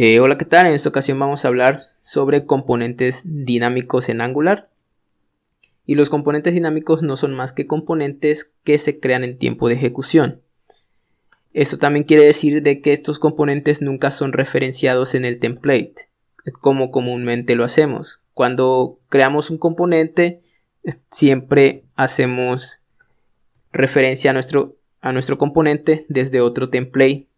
Hola, ¿qué tal? En esta ocasión vamos a hablar sobre componentes dinámicos en Angular. Y los componentes dinámicos no son más que componentes que se crean en tiempo de ejecución. Esto también quiere decir de que estos componentes nunca son referenciados en el template, como comúnmente lo hacemos. Cuando creamos un componente, siempre hacemos referencia a nuestro componente desde otro template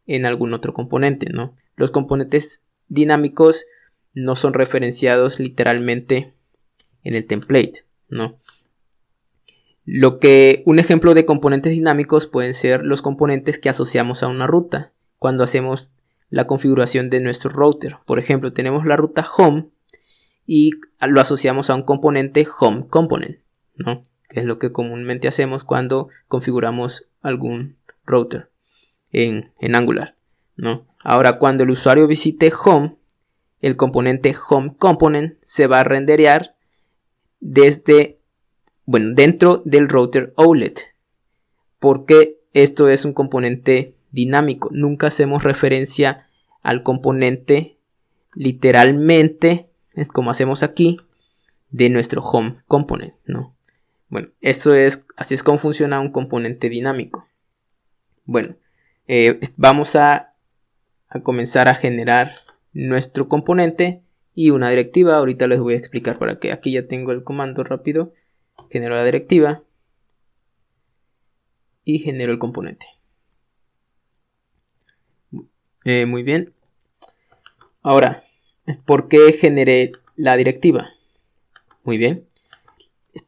en algún otro componente, ¿no? Los componentes dinámicos no son referenciados literalmente en el template, ¿no? Un ejemplo de componentes dinámicos pueden ser los componentes que asociamos a una ruta cuando hacemos la configuración de nuestro router. Por ejemplo, tenemos la ruta home y lo asociamos a un componente home component, ¿no? Que es lo que comúnmente hacemos cuando configuramos algún router en Angular, ¿no? Ahora, cuando el usuario visite home, el componente home component se va a renderear dentro del router outlet, porque esto es un componente dinámico. Nunca hacemos referencia al componente literalmente, como hacemos aquí, de nuestro home component, ¿no? Bueno, así es como funciona un componente dinámico. Bueno, vamos a comenzar a generar nuestro componente y una directiva. Ahorita les voy a explicar para qué. Aquí ya tengo el comando rápido. Genero la directiva y genero el componente. Muy bien. Ahora, ¿por qué generé la directiva? Muy bien.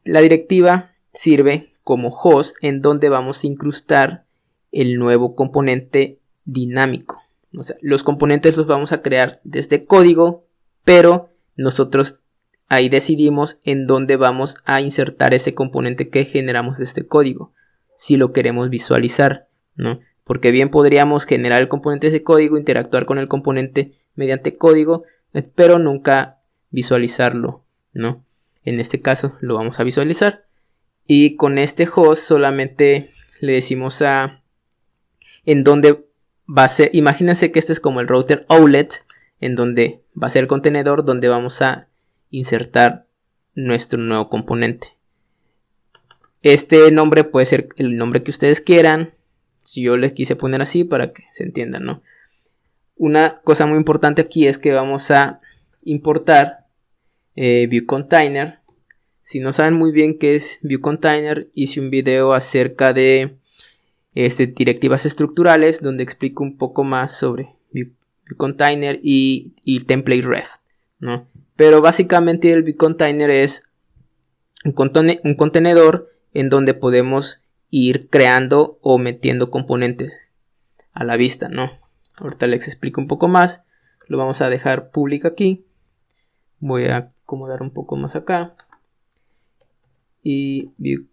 La directiva sirve como host en donde vamos a incrustar el nuevo componente dinámico. O sea, los componentes los vamos a crear desde código, pero nosotros ahí decidimos en dónde vamos a insertar ese componente que generamos de este código, si lo queremos visualizar, ¿no? Porque bien podríamos generar el componente de código, interactuar con el componente mediante código, pero nunca visualizarlo, ¿no? En este caso lo vamos a visualizar y con este host solamente le decimos en dónde va a ser. Imagínense que este es como el router outlet, en donde va a ser el contenedor donde vamos a insertar nuestro nuevo componente. Este nombre puede ser el nombre que ustedes quieran. Si yo les quise poner así para que se entienda, ¿no? Una cosa muy importante aquí es que vamos a importar View Container. Si no saben muy bien qué es View Container, hice un video acerca de directivas estructurales donde explico un poco más sobre View Container y Template Ref, ¿no? Pero básicamente el View Container es un contenedor en donde podemos ir creando o metiendo componentes a la vista, ¿no? Ahorita les explico un poco más. Lo vamos a dejar público aquí. Voy a acomodar un poco más acá. Y View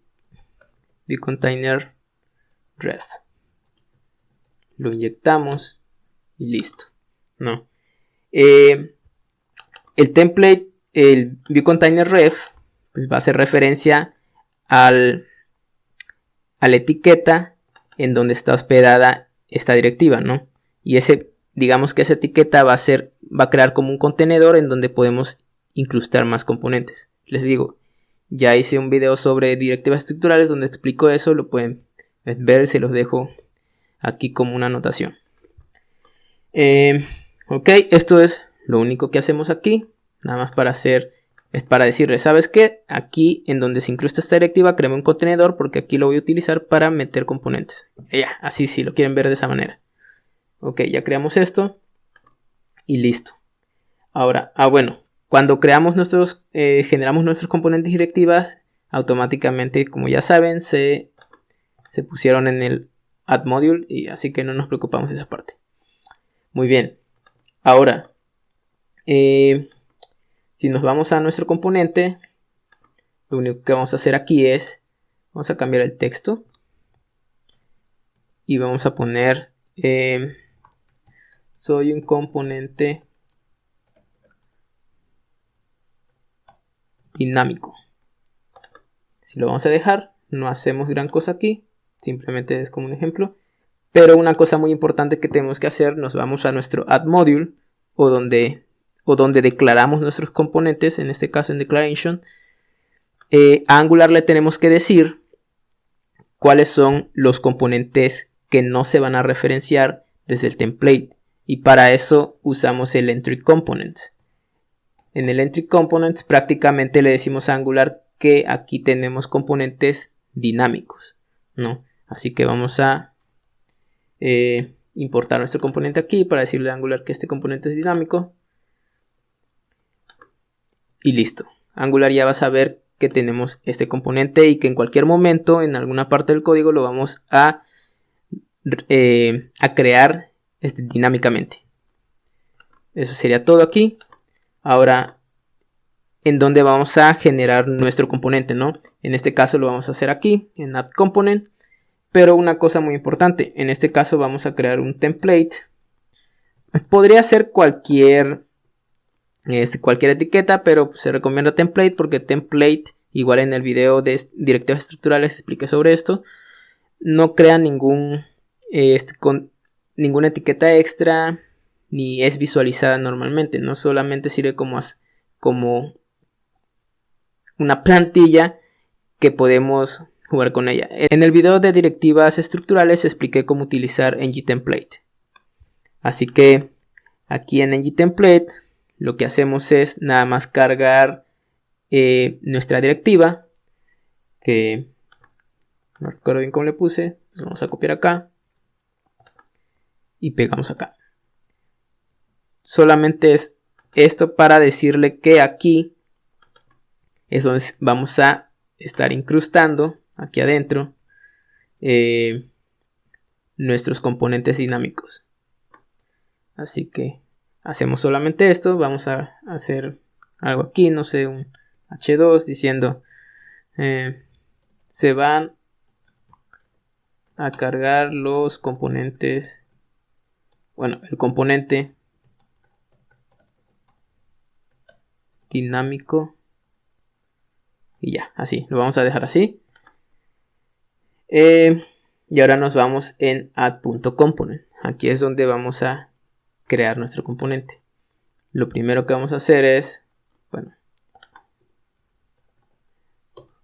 Container Ref. Lo inyectamos y listo, ¿no? El template, el View Container Ref, pues va a hacer referencia a la etiqueta en donde está hospedada esta directiva, ¿no? Y digamos que esa etiqueta va a crear como un contenedor en donde podemos incrustar más componentes. Les digo, ya hice un video sobre directivas estructurales donde explico eso, lo pueden ver, se los dejo aquí como una anotación. Ok, esto es lo único que hacemos aquí. Nada más es para decirles, ¿sabes qué? Aquí en donde se incrusta esta directiva, créame un contenedor porque aquí lo voy a utilizar para meter componentes. Ya, así si lo quieren ver de esa manera. Ok, ya creamos esto y listo. Ahora, bueno, cuando generamos nuestros componentes directivas, automáticamente, como ya saben, se pusieron en el add module y así que no nos preocupamos de esa parte. Muy bien. Ahora, si nos vamos a nuestro componente, lo único que vamos a hacer aquí es, vamos a cambiar el texto y vamos a poner, soy un componente dinámico. Si lo vamos a dejar, no hacemos gran cosa aquí, simplemente es como un ejemplo. Pero una cosa muy importante que tenemos que hacer, nos vamos a nuestro add module, o donde declaramos nuestros componentes, en este caso en declaration, a Angular le tenemos que decir cuáles son los componentes que no se van a referenciar desde el template, y para eso usamos el entry components. En el entry components prácticamente le decimos a Angular que aquí tenemos componentes dinámicos, ¿no? Así que vamos a importar nuestro componente aquí para decirle a Angular que este componente es dinámico. Y listo. Angular ya va a saber que tenemos este componente y que en cualquier momento, en alguna parte del código, lo vamos a crear dinámicamente. Eso sería todo aquí. Ahora, ¿en dónde vamos a generar nuestro componente, no? En este caso lo vamos a hacer aquí, en add component. Pero una cosa muy importante, en este caso vamos a crear un template. Podría ser cualquier etiqueta, pero se recomienda template porque template, igual en el video de directivas estructurales expliqué sobre esto, no crea ninguna etiqueta extra ni es visualizada normalmente, no solamente sirve como una plantilla que podemos jugar con ella. En el video de directivas estructurales expliqué cómo utilizar ngTemplate. Así que aquí en ngTemplate lo que hacemos es nada más cargar nuestra directiva, que no recuerdo bien cómo le puse, pues vamos a copiar acá y pegamos acá. Solamente es esto para decirle que aquí es donde vamos a estar incrustando aquí adentro nuestros componentes dinámicos. Así que hacemos solamente esto. Vamos a hacer algo aquí, no sé, un h2 diciendo se van a cargar los componentes, bueno, el componente dinámico, y ya, así, lo vamos a dejar así. Y ahora nos vamos en add.component. Aquí es donde vamos a crear nuestro componente. Lo primero que vamos a hacer es, bueno,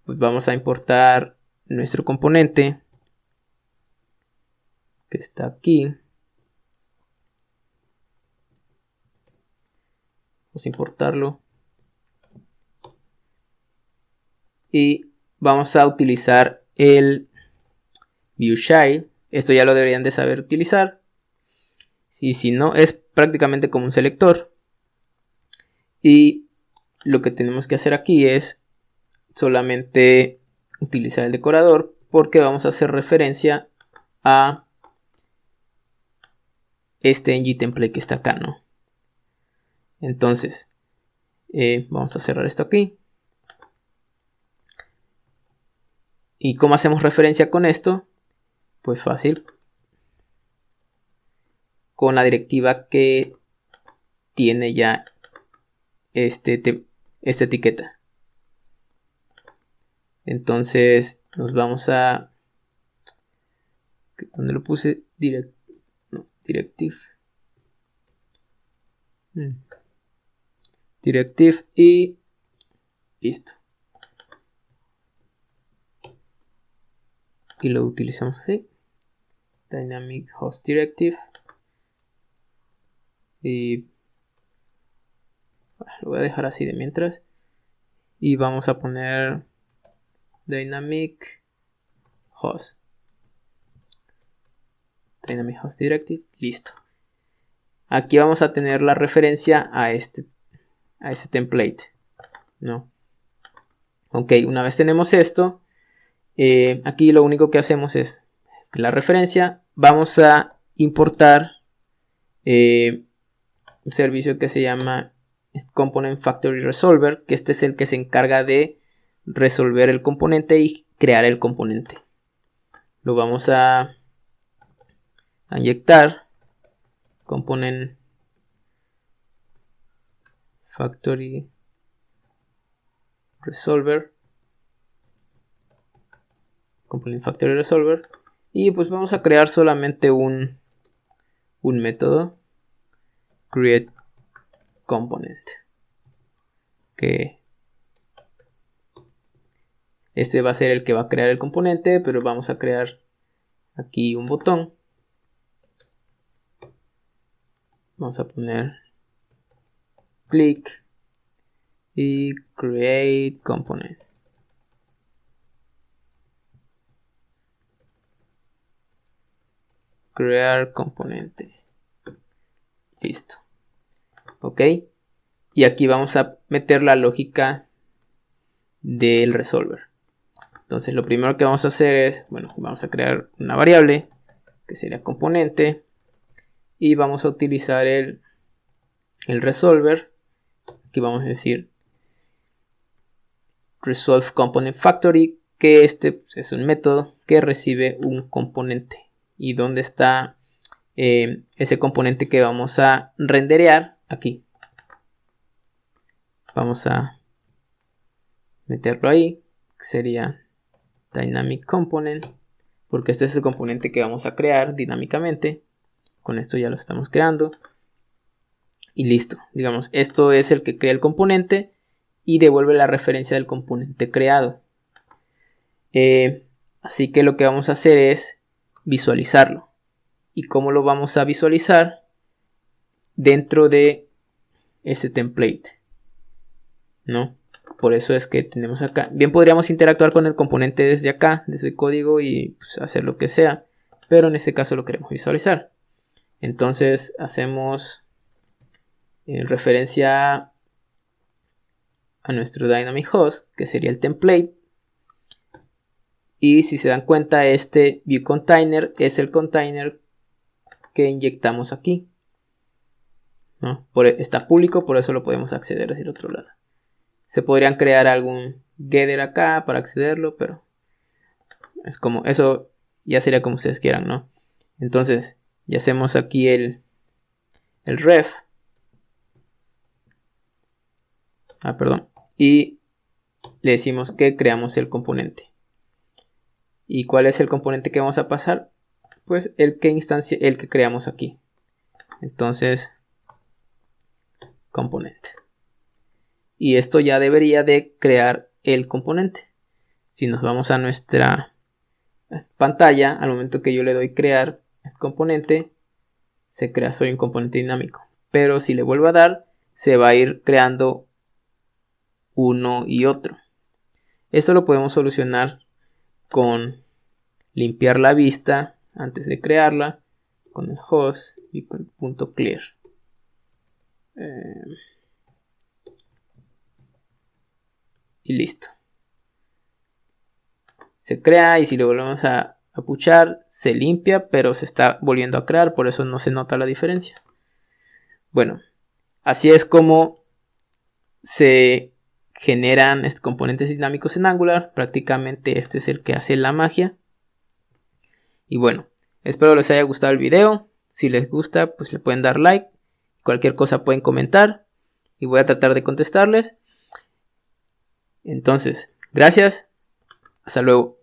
pues vamos a importar nuestro componente que está aquí. Vamos a importarlo. Y vamos a utilizar el viewShy. Esto ya lo deberían de saber utilizar. Si no, es prácticamente como un selector. Y lo que tenemos que hacer aquí es solamente utilizar el decorador, porque vamos a hacer referencia a este ngTemplate que está acá, ¿no? Entonces, vamos a cerrar esto aquí. ¿Y cómo hacemos referencia con esto? Pues fácil. Con la directiva que tiene ya esta etiqueta. Entonces nos vamos a... ¿Dónde lo puse? Directive. Directive y listo. Y lo utilizamos así. Dynamic Host Directive. Y lo voy a dejar así de mientras. Y vamos a poner Dynamic Host. Dynamic Host Directive. Listo. Aquí vamos a tener la referencia a este template, ¿no? Ok, una vez tenemos esto, aquí lo único que hacemos es la referencia. Vamos a importar un servicio que se llama Component Factory Resolver, que este es el que se encarga de resolver el componente y crear el componente. Lo vamos a inyectar. Component Factory Resolver. Component Factory Resolver. Y pues vamos a crear solamente un método. Create component. Que este va a ser el que va a crear el componente, pero vamos a crear aquí un botón. Vamos a poner click y create component. Crear componente. Listo. Ok. Y aquí vamos a meter la lógica del resolver. Entonces lo primero que vamos a hacer es, bueno, vamos a crear una variable que sería componente. Y vamos a utilizar el resolver. Aquí vamos a decir resolve component factory, que este es un método que recibe un componente. ¿Y dónde está ese componente que vamos a renderear? Aquí. Vamos a meterlo ahí, que sería dynamic component, porque este es el componente que vamos a crear dinámicamente. Con esto ya lo estamos creando. Y listo. Digamos, esto es el que crea el componente y devuelve la referencia del componente creado. Así que lo que vamos a hacer es visualizarlo. ¿Y cómo lo vamos a visualizar? Dentro de ese template, ¿no? Por eso es que tenemos acá. Bien, podríamos interactuar con el componente desde acá, desde el código, y pues, hacer lo que sea. Pero en este caso lo queremos visualizar. Entonces hacemos referencia a nuestro dynamic host, que sería el template. Y si se dan cuenta, este view container es el container que inyectamos aquí, ¿no? Está público, por eso lo podemos acceder desde el otro lado. Se podrían crear algún getter acá para accederlo, pero es como eso, ya sería como ustedes quieran, ¿no? Entonces ya hacemos aquí el ref. Y le decimos que creamos el componente. ¿Y cuál es el componente que vamos a pasar? Pues el que creamos aquí. Entonces, componente. Y esto ya debería de crear el componente. Si nos vamos a nuestra pantalla, al momento que yo le doy crear el componente, se crea soy un componente dinámico. Pero si le vuelvo a dar, se va a ir creando uno y otro. Esto lo podemos solucionar con limpiar la vista antes de crearla con el host y con punto clear. Y listo. Se crea y si le volvemos a puchar se limpia, pero se está volviendo a crear, por eso no se nota la diferencia. Bueno, así es como se generan componentes dinámicos en Angular. Prácticamente este es el que hace la magia. Y bueno, espero les haya gustado el video. Si les gusta, pues le pueden dar like. Cualquier cosa pueden comentar y voy a tratar de contestarles. Entonces, gracias. Hasta luego.